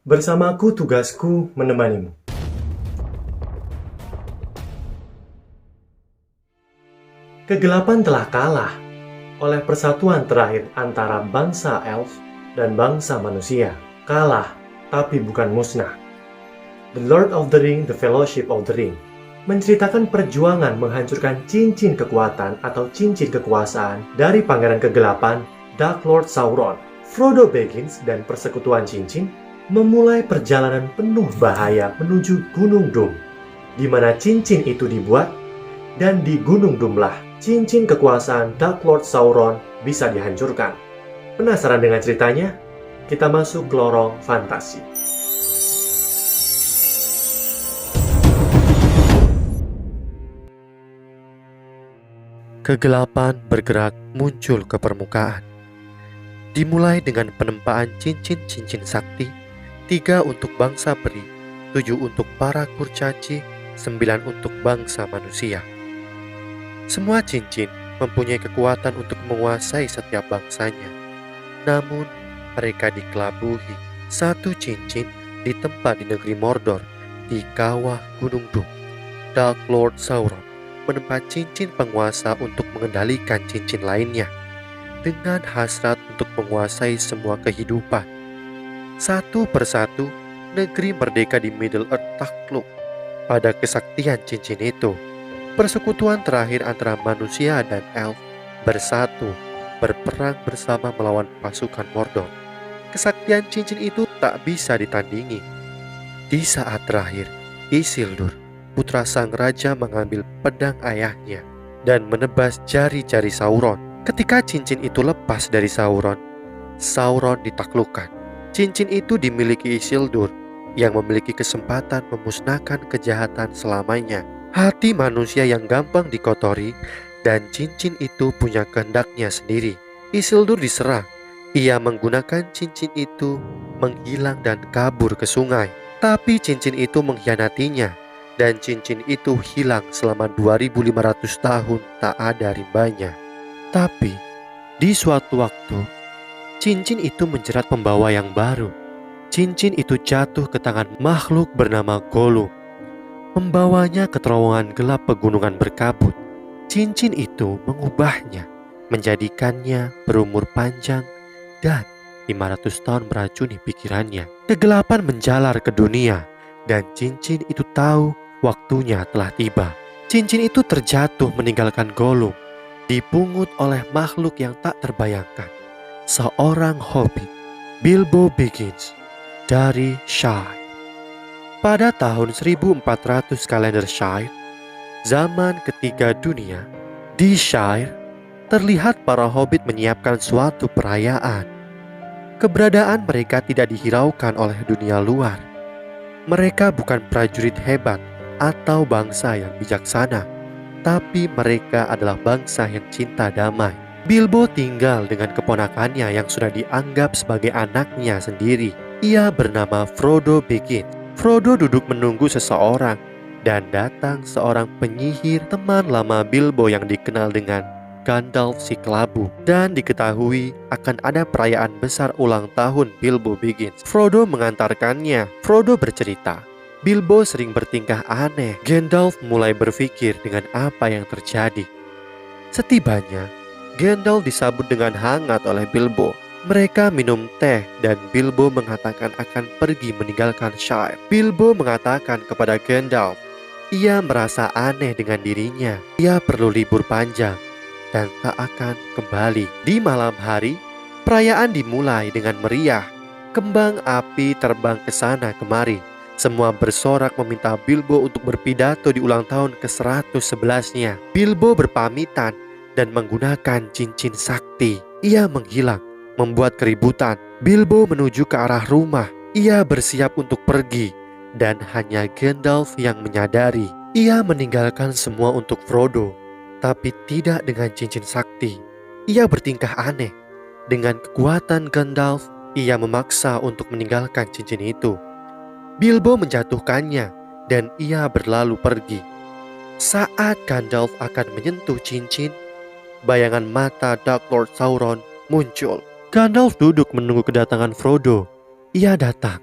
Bersamaku tugasku menemanimu. Kegelapan telah kalah oleh persatuan terakhir antara bangsa elf dan bangsa manusia. Kalah, tapi bukan musnah. The Lord of the Ring, The Fellowship of the Ring menceritakan perjuangan menghancurkan cincin kekuatan atau cincin kekuasaan dari Pangeran Kegelapan, Dark Lord Sauron. Frodo Baggins dan persekutuan cincin memulai perjalanan penuh bahaya menuju Gunung Doom, di mana cincin itu dibuat, dan di Gunung Doomlah cincin kekuasaan Dark Lord Sauron bisa dihancurkan. Penasaran dengan ceritanya? Kita masuk ke lorong fantasi. Kegelapan bergerak muncul ke permukaan. Dimulai dengan penempaan cincin-cincin sakti, 3 untuk bangsa peri, 7 untuk para kurcaci, 9 untuk bangsa manusia. Semua cincin mempunyai kekuatan untuk menguasai setiap bangsanya. Namun, mereka dikelabuhi. Satu cincin ditempat di negeri Mordor, di kawah Gunung Doom. Dark Lord Sauron menempat cincin penguasa untuk mengendalikan cincin lainnya, dengan hasrat untuk menguasai semua kehidupan. Satu persatu, negeri merdeka di Middle Earth takluk pada kesaktian cincin itu. Persekutuan terakhir antara manusia dan elf bersatu, berperang bersama melawan pasukan Mordor. Kesaktian cincin itu tak bisa ditandingi. Di saat terakhir, Isildur, putra sang raja, mengambil pedang ayahnya dan menebas jari-jari Sauron. Ketika cincin itu lepas dari Sauron, Sauron ditaklukkan. Cincin itu dimiliki Isildur, yang memiliki kesempatan memusnahkan kejahatan selamanya. Hati manusia yang gampang dikotori, dan cincin itu punya kehendaknya sendiri. Isildur diserang. Ia menggunakan cincin itu menghilang dan kabur ke sungai. Tapi cincin itu mengkhianatinya, dan cincin itu hilang selama 2500 tahun tak ada rimbanya. Tapi di suatu waktu, cincin itu menjerat pembawa yang baru. Cincin itu jatuh ke tangan makhluk bernama Gollum, membawanya ke terowongan gelap pegunungan berkabut. Cincin itu mengubahnya, menjadikannya berumur panjang dan 500 tahun meracuni pikirannya. Kegelapan menjalar ke dunia, dan cincin itu tahu waktunya telah tiba. Cincin itu terjatuh meninggalkan Gollum, dipungut oleh makhluk yang tak terbayangkan. Seorang hobbit, Bilbo Baggins, dari Shire. Pada tahun 1400 kalender Shire, zaman ketiga dunia, di Shire terlihat para hobbit menyiapkan suatu perayaan. Keberadaan mereka tidak dihiraukan oleh dunia luar. Mereka bukan prajurit hebat atau bangsa yang bijaksana, tapi mereka adalah bangsa yang cinta damai. Bilbo tinggal dengan keponakannya yang sudah dianggap sebagai anaknya sendiri. Ia bernama Frodo Baggins. Frodo duduk menunggu seseorang, dan datang seorang penyihir, teman lama Bilbo yang dikenal dengan Gandalf si Kelabu, dan diketahui akan ada perayaan besar ulang tahun Bilbo Baggins. Frodo mengantarkannya. Frodo bercerita, Bilbo sering bertingkah aneh. Gandalf mulai berpikir dengan apa yang terjadi. Setibanya, Gandalf disambut dengan hangat oleh Bilbo. Mereka minum teh, dan Bilbo mengatakan akan pergi meninggalkan Shire. Bilbo mengatakan kepada Gandalf, ia merasa aneh dengan dirinya. Ia perlu libur panjang dan tak akan kembali. Di malam hari, perayaan dimulai dengan meriah. Kembang api terbang ke sana kemari. Semua bersorak meminta Bilbo untuk berpidato di ulang tahun ke-111-nya. Bilbo berpamitan dan menggunakan cincin sakti. Ia menghilang, membuat keributan. Bilbo menuju ke arah rumah. Ia bersiap untuk pergi, dan hanya Gandalf yang menyadari. Ia meninggalkan semua untuk Frodo, tapi tidak dengan cincin sakti. Ia bertingkah aneh. Dengan kekuatan Gandalf, ia memaksa untuk meninggalkan cincin itu. Bilbo menjatuhkannya, dan ia berlalu pergi. Saat Gandalf akan menyentuh cincin, bayangan mata Dark Lord Sauron muncul. Gandalf duduk menunggu kedatangan Frodo. Ia datang,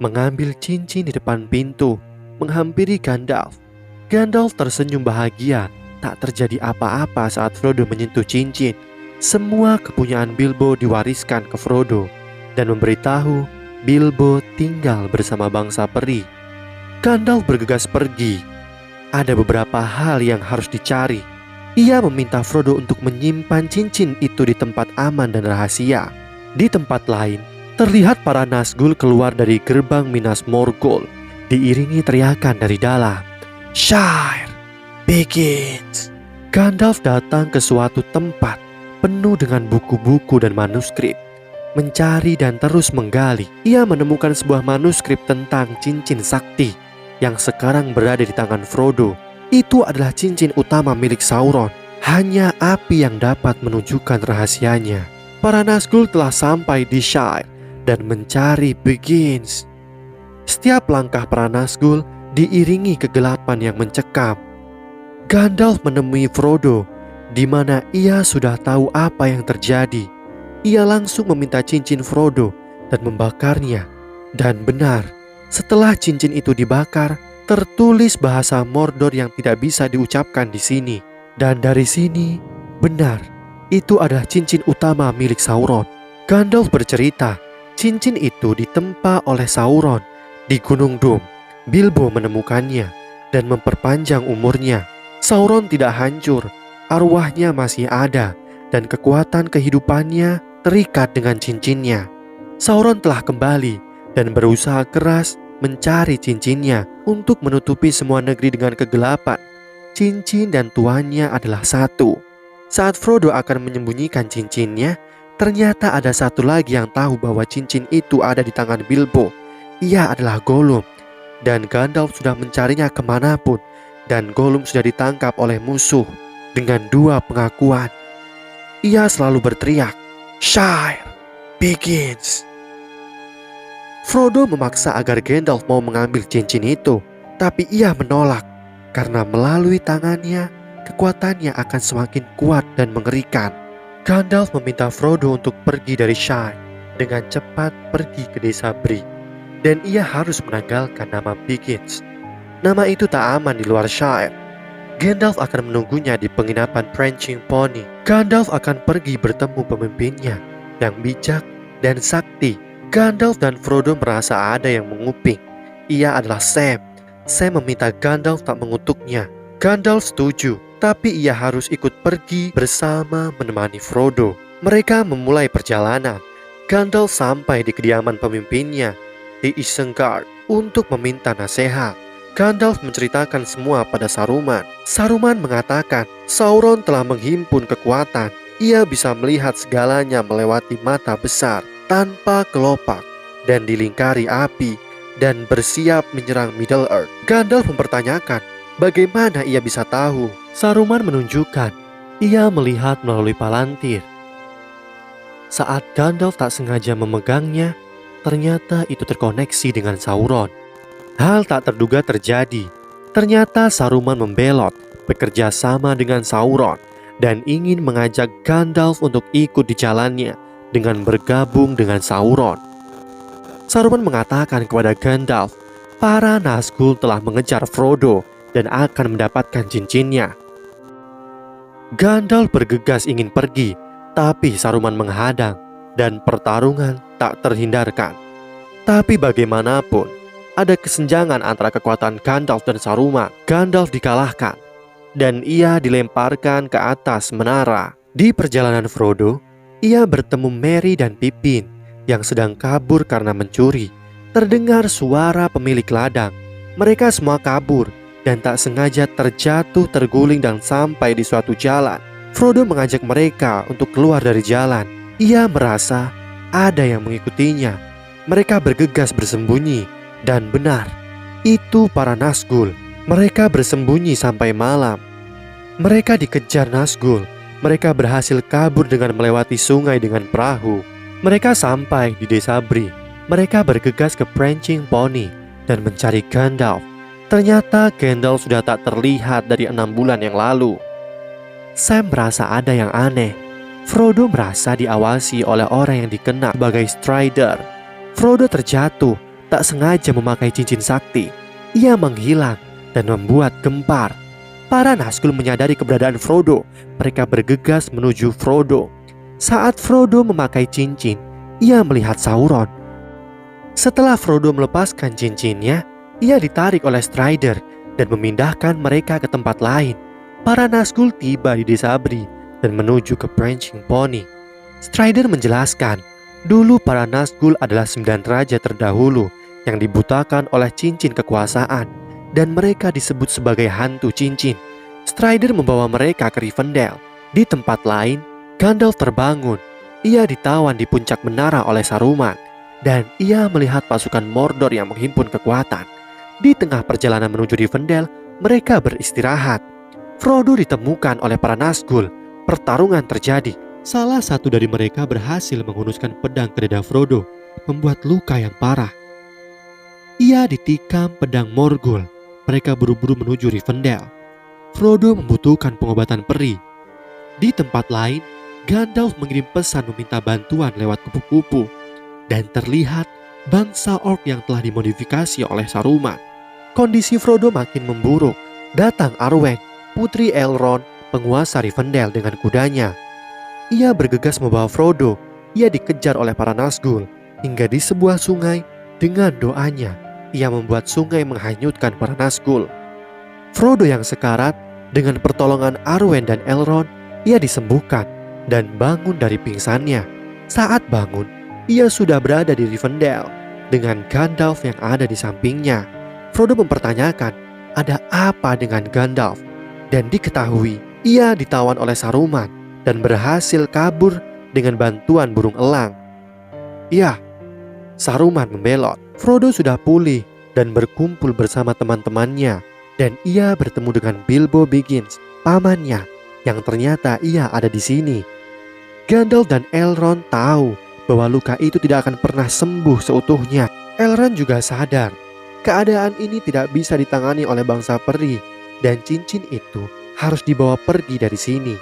mengambil cincin di depan pintu, menghampiri Gandalf. Gandalf tersenyum bahagia. Tak terjadi apa-apa saat Frodo menyentuh cincin. Semua kepunyaan Bilbo diwariskan ke Frodo dan memberitahu Bilbo tinggal bersama bangsa peri. Gandalf bergegas pergi. Ada beberapa hal yang harus dicari. Ia meminta Frodo untuk menyimpan cincin itu di tempat aman dan rahasia. Di tempat lain, terlihat para Nazgul keluar dari gerbang Minas Morgul, diiringi teriakan dari dalam. Shire begins. Gandalf datang ke suatu tempat penuh dengan buku-buku dan manuskrip. Mencari dan terus menggali, ia menemukan sebuah manuskrip tentang cincin sakti yang sekarang berada di tangan Frodo. Itu adalah cincin utama milik Sauron. Hanya api yang dapat menunjukkan rahasianya. Para Nazgul telah sampai di Shire dan mencari Begins. Setiap langkah para Nazgul diiringi kegelapan yang mencekam. Gandalf menemui Frodo, di mana ia sudah tahu apa yang terjadi. Ia langsung meminta cincin Frodo dan membakarnya. Dan benar, setelah cincin itu dibakar, tertulis bahasa Mordor yang tidak bisa diucapkan di sini. Dan dari sini, benar, itu adalah cincin utama milik Sauron. Gandalf bercerita, cincin itu ditempa oleh Sauron di Gunung Doom. Bilbo menemukannya dan memperpanjang umurnya. Sauron tidak hancur, arwahnya masih ada dan kekuatan kehidupannya terikat dengan cincinnya. Sauron telah kembali dan berusaha keras mencari cincinnya untuk menutupi semua negeri dengan kegelapan. Cincin dan tuannya adalah satu. Saat Frodo akan menyembunyikan cincinnya, ternyata ada satu lagi yang tahu bahwa cincin itu ada di tangan Bilbo. Ia adalah Gollum. Dan Gandalf sudah mencarinya kemanapun. Dan Gollum sudah ditangkap oleh musuh dengan dua pengakuan. Ia selalu berteriak, Shire begins. Frodo memaksa agar Gandalf mau mengambil cincin itu, tapi ia menolak karena melalui tangannya, kekuatannya akan semakin kuat dan mengerikan. Gandalf meminta Frodo untuk pergi dari Shire dengan cepat pergi ke desa Bree, dan ia harus menanggalkan nama Begins. Nama itu tak aman di luar Shire. Gandalf akan menunggunya di penginapan Prancing Pony. Gandalf akan pergi bertemu pemimpinnya yang bijak dan sakti. Gandalf dan Frodo merasa ada yang menguping. Ia adalah Sam. Sam meminta Gandalf tak mengutuknya. Gandalf setuju, tapi ia harus ikut pergi bersama menemani Frodo. Mereka memulai perjalanan. Gandalf sampai di kediaman pemimpinnya di Isengard untuk meminta nasihat. Gandalf menceritakan semua pada Saruman. Saruman mengatakan Sauron telah menghimpun kekuatan. Ia bisa melihat segalanya melewati mata besar tanpa kelopak dan dilingkari api dan bersiap menyerang Middle-earth. Gandalf mempertanyakan bagaimana ia bisa tahu. Saruman menunjukkan ia melihat melalui palantir. Saat Gandalf tak sengaja memegangnya, ternyata itu terkoneksi dengan Sauron. Hal tak terduga terjadi. Ternyata Saruman membelot, bekerja sama dengan Sauron, dan ingin mengajak Gandalf untuk ikut di jalannya dengan bergabung dengan Sauron. Saruman mengatakan kepada Gandalf, para Nazgul telah mengejar Frodo dan akan mendapatkan cincinnya. Gandalf bergegas ingin pergi, tapi Saruman menghadang dan pertarungan tak terhindarkan. Tapi bagaimanapun, ada kesenjangan antara kekuatan Gandalf dan Saruman. Gandalf dikalahkan dan ia dilemparkan ke atas menara. Di perjalanan Frodo, ia bertemu Merry dan Pippin yang sedang kabur karena mencuri. Terdengar suara pemilik ladang. Mereka semua kabur dan tak sengaja terjatuh terguling dan sampai di suatu jalan. Frodo mengajak mereka untuk keluar dari jalan. Ia merasa ada yang mengikutinya. Mereka bergegas bersembunyi. Dan benar, itu para Nazgul. Mereka bersembunyi sampai malam. Mereka dikejar Nazgul. Mereka berhasil kabur dengan melewati sungai dengan perahu. Mereka sampai di desa Bree. Mereka bergegas ke Prancing Pony dan mencari Gandalf. Ternyata Gandalf sudah tak terlihat dari 6 bulan yang lalu. Sam merasa ada yang aneh. Frodo merasa diawasi oleh orang yang dikenal sebagai Strider. Frodo terjatuh tak sengaja memakai cincin sakti. Ia menghilang dan membuat gempar. Para Nazgul menyadari keberadaan Frodo. Mereka bergegas menuju Frodo. Saat Frodo memakai cincin, ia melihat Sauron. Setelah Frodo melepaskan cincinnya, ia ditarik oleh Strider dan memindahkan mereka ke tempat lain. Para Nazgul tiba di desa Bree dan menuju ke Branching Pony. Strider menjelaskan, dulu para Nazgul adalah 9 raja terdahulu yang dibutakan oleh cincin kekuasaan, dan mereka disebut sebagai hantu cincin. Strider membawa mereka ke Rivendell. Di tempat lain, Gandalf terbangun. Ia ditawan di puncak menara oleh Saruman, dan ia melihat pasukan Mordor yang menghimpun kekuatan. Di tengah perjalanan menuju Rivendell, mereka beristirahat. Frodo ditemukan oleh para Nazgul. Pertarungan terjadi. Salah satu dari mereka berhasil menghunuskan pedang ke dada Frodo, membuat luka yang parah. Ia ditikam pedang Morgul. Mereka buru-buru menuju Rivendell. Frodo membutuhkan pengobatan peri. Di tempat lain, Gandalf mengirim pesan meminta bantuan lewat kupu-kupu, dan terlihat bangsa orc yang telah dimodifikasi oleh Saruman. Kondisi Frodo makin memburuk. Datang Arwen, putri Elrond, penguasa Rivendell dengan kudanya. Ia bergegas membawa Frodo. Ia dikejar oleh para Nazgul hingga di sebuah sungai. Dengan doanya, ia membuat sungai menghanyutkan para Nazgul. Frodo yang sekarat, dengan pertolongan Arwen dan Elrond, ia disembuhkan dan bangun dari pingsannya. Saat bangun, ia sudah berada di Rivendell dengan Gandalf yang ada di sampingnya. Frodo mempertanyakan, ada apa dengan Gandalf? Dan diketahui, ia ditawan oleh Saruman dan berhasil kabur dengan bantuan burung elang. Ya, Saruman membelot. Frodo sudah pulih dan berkumpul bersama teman-temannya, dan ia bertemu dengan Bilbo Baggins, pamannya, yang ternyata ia ada di sini. Gandalf dan Elrond tahu bahwa luka itu tidak akan pernah sembuh seutuhnya. Elrond juga sadar keadaan ini tidak bisa ditangani oleh bangsa peri, dan cincin itu harus dibawa pergi dari sini.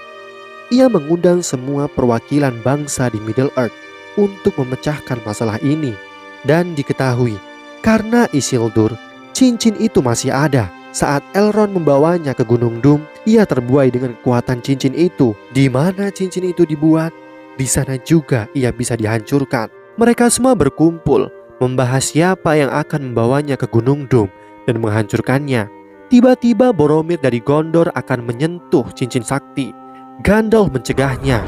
Ia mengundang semua perwakilan bangsa di Middle-earth untuk memecahkan masalah ini. Dan diketahui, karena Isildur, cincin itu masih ada. Saat Elrond membawanya ke Gunung Doom, ia terbuai dengan kekuatan cincin itu. Di mana cincin itu dibuat, di sana juga ia bisa dihancurkan. Mereka semua berkumpul, membahas siapa yang akan membawanya ke Gunung Doom dan menghancurkannya. Tiba-tiba Boromir dari Gondor akan menyentuh cincin sakti. Gandalf mencegahnya.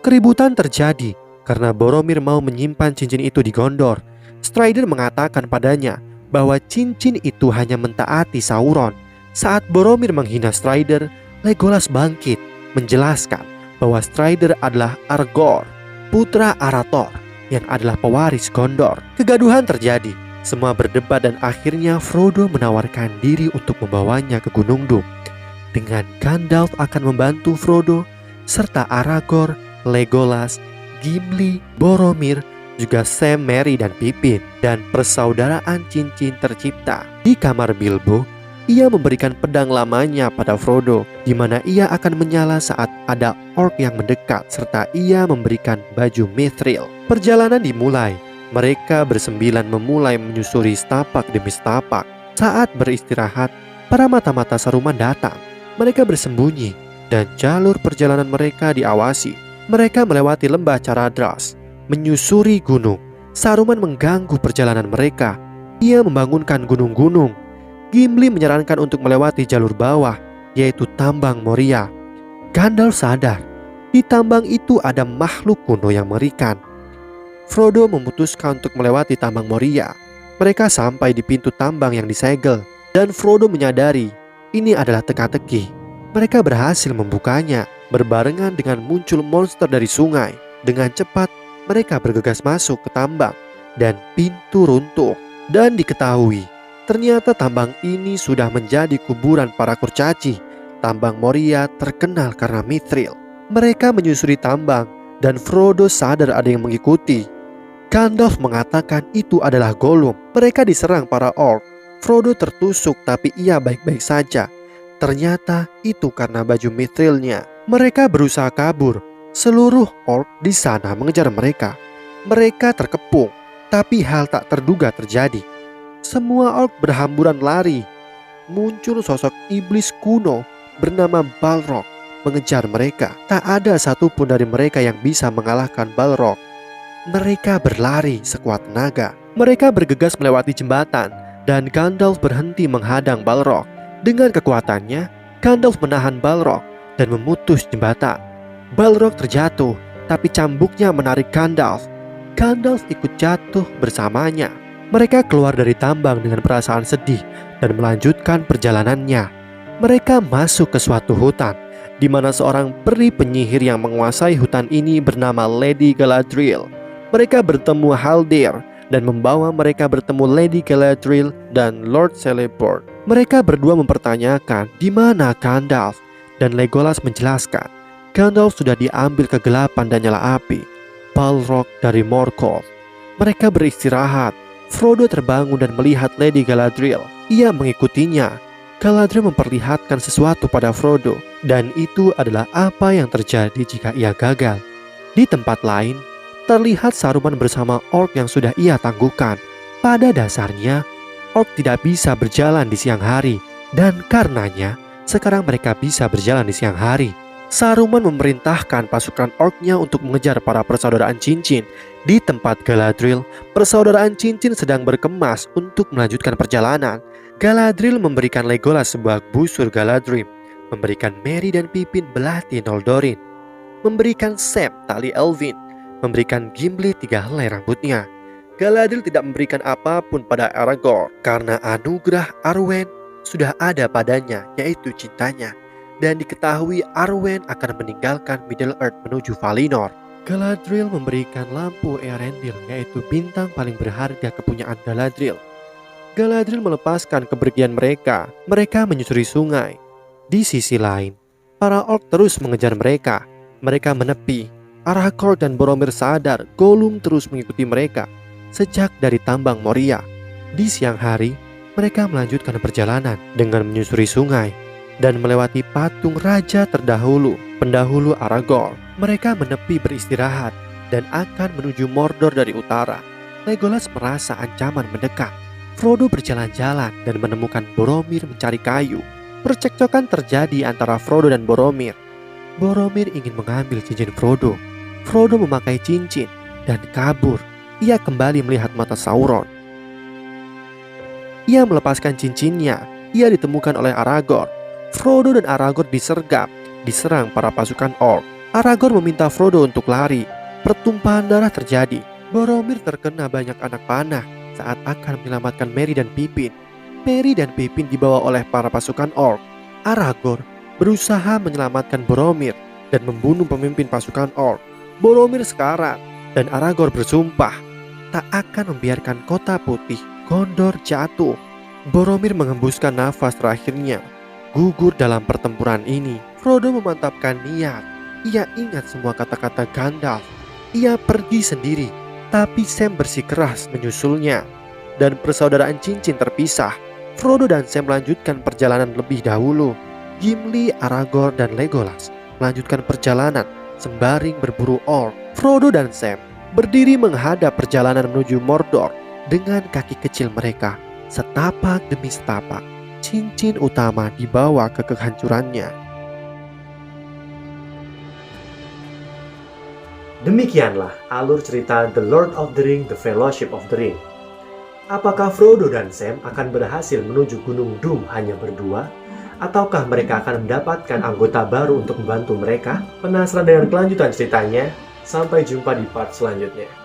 Keributan terjadi karena Boromir mau menyimpan cincin itu di Gondor. Strider mengatakan padanya bahwa cincin itu hanya mentaati Sauron. Saat Boromir menghina Strider, Legolas bangkit menjelaskan bahwa Strider adalah Aragorn, putra Arathor yang adalah pewaris Gondor. Kegaduhan terjadi. Semua berdebat dan akhirnya Frodo menawarkan diri untuk membawanya ke Gunung Doom. Dengan Gandalf akan membantu Frodo, serta Aragorn, Legolas, Gimli, Boromir, juga Sam, Merry, dan Pippin. Dan persaudaraan cincin tercipta. Di kamar Bilbo, ia memberikan pedang lamanya pada Frodo, di mana ia akan menyala saat ada orc yang mendekat, serta ia memberikan baju Mithril. Perjalanan dimulai. Mereka bersembilan memulai menyusuri setapak demi setapak. Saat beristirahat, para mata-mata Saruman datang. Mereka bersembunyi, dan jalur perjalanan mereka diawasi. Mereka melewati lembah Caradhras, menyusuri gunung. Saruman mengganggu perjalanan mereka. Ia membangunkan gunung-gunung. Gimli menyarankan untuk melewati jalur bawah, yaitu tambang Moria. Gandalf sadar, di tambang itu ada makhluk kuno yang mengerikan. Frodo memutuskan untuk melewati tambang Moria. Mereka sampai di pintu tambang yang disegel, dan Frodo menyadari ini adalah teka-teki. Mereka berhasil membukanya. Berbarengan dengan muncul monster dari sungai. Dengan cepat mereka bergegas masuk ke tambang, dan pintu runtuh. Dan diketahui, ternyata tambang ini sudah menjadi kuburan para kurcaci. Tambang Moria terkenal karena Mithril. Mereka menyusuri tambang dan Frodo sadar ada yang mengikuti. Gandalf mengatakan itu adalah Gollum. Mereka diserang para orc. Frodo tertusuk tapi ia baik-baik saja. Ternyata itu karena baju mithrilnya. Mereka berusaha kabur. Seluruh orc di sana mengejar mereka. Mereka terkepung, tapi hal tak terduga terjadi. Semua orc berhamburan lari. Muncul sosok iblis kuno bernama Balrog mengejar mereka. Tak ada satupun dari mereka yang bisa mengalahkan Balrog. Mereka berlari sekuat tenaga. Mereka bergegas melewati jembatan dan Gandalf berhenti menghadang Balrog. Dengan kekuatannya, Gandalf menahan Balrog dan memutus jembatan. Balrog terjatuh, tapi cambuknya menarik Gandalf. Gandalf ikut jatuh bersamanya. Mereka keluar dari tambang dengan perasaan sedih dan melanjutkan perjalanannya. Mereka masuk ke suatu hutan, di mana seorang peri penyihir yang menguasai hutan ini bernama Lady Galadriel. Mereka bertemu Haldir dan membawa mereka bertemu Lady Galadriel dan Lord Celeborn. Mereka berdua mempertanyakan di mana Gandalf, dan Legolas menjelaskan Gandalf sudah diambil kegelapan dan nyala api, Balrog dari Morgoth. Mereka beristirahat. Frodo terbangun dan melihat Lady Galadriel. Ia mengikutinya. Galadriel memperlihatkan sesuatu pada Frodo, dan itu adalah apa yang terjadi jika ia gagal. Di tempat lain, terlihat Saruman bersama orc yang sudah ia tangguhkan. Pada dasarnya, orc tidak bisa berjalan di siang hari, dan karenanya sekarang mereka bisa berjalan di siang hari. Saruman memerintahkan pasukan orc-nya untuk mengejar para persaudaraan cincin. Di tempat Galadriel, persaudaraan cincin sedang berkemas untuk melanjutkan perjalanan. Galadriel memberikan Legolas sebuah busur Galadrim, memberikan Merry dan Pippin belati Noldorin, memberikan Sam tali Elvin, memberikan Gimli 3 helai rambutnya. Galadriel tidak memberikan apapun pada Aragorn karena anugerah Arwen sudah ada padanya, yaitu cintanya. Dan diketahui Arwen akan meninggalkan Middle-earth menuju Valinor. Galadriel memberikan lampu Eärendil, yaitu bintang paling berharga kepunyaan Galadriel. Galadriel melepaskan kepergian mereka. Mereka menyusuri sungai. Di sisi lain, para orc terus mengejar mereka. Mereka menepi. Aragorn dan Boromir sadar Gollum terus mengikuti mereka sejak dari tambang Moria. Di siang hari, mereka melanjutkan perjalanan dengan menyusuri sungai dan melewati patung raja terdahulu, pendahulu Aragorn. Mereka menepi beristirahat dan akan menuju Mordor dari utara. Legolas merasa ancaman mendekat. Frodo berjalan-jalan dan menemukan Boromir mencari kayu. Percekcokan terjadi antara Frodo dan Boromir. Boromir ingin mengambil cincin Frodo. Frodo memakai cincin dan kabur. Ia kembali melihat mata Sauron. Ia melepaskan cincinnya. Ia ditemukan oleh Aragorn. Frodo dan Aragorn diserang para pasukan orc. Aragorn meminta Frodo untuk lari. Pertumpahan darah terjadi. Boromir terkena banyak anak panah saat akan menyelamatkan Merry dan Pippin. Merry dan Pippin dibawa oleh para pasukan orc. Aragorn berusaha menyelamatkan Boromir dan membunuh pemimpin pasukan orc. Boromir sekarat dan Aragorn bersumpah tak akan membiarkan kota putih Gondor jatuh. Boromir mengembuskan nafas terakhirnya. Gugur dalam pertempuran ini. Frodo memantapkan niat. Ia ingat semua kata-kata Gandalf. Ia pergi sendiri, tapi Sam bersikeras menyusulnya. Dan persaudaraan cincin terpisah. Frodo dan Sam melanjutkan perjalanan lebih dahulu. Gimli, Aragorn, dan Legolas melanjutkan perjalanan sembari berburu orc. Frodo dan Sam berdiri menghadap perjalanan menuju Mordor dengan kaki kecil mereka, setapak demi setapak. Cincin utama dibawa ke kehancurannya. Demikianlah alur cerita The Lord of the Ring, The Fellowship of the Ring. Apakah Frodo dan Sam akan berhasil menuju Gunung Doom hanya berdua? Ataukah mereka akan mendapatkan anggota baru untuk membantu mereka? Penasaran dengan kelanjutan ceritanya? Sampai jumpa di part selanjutnya.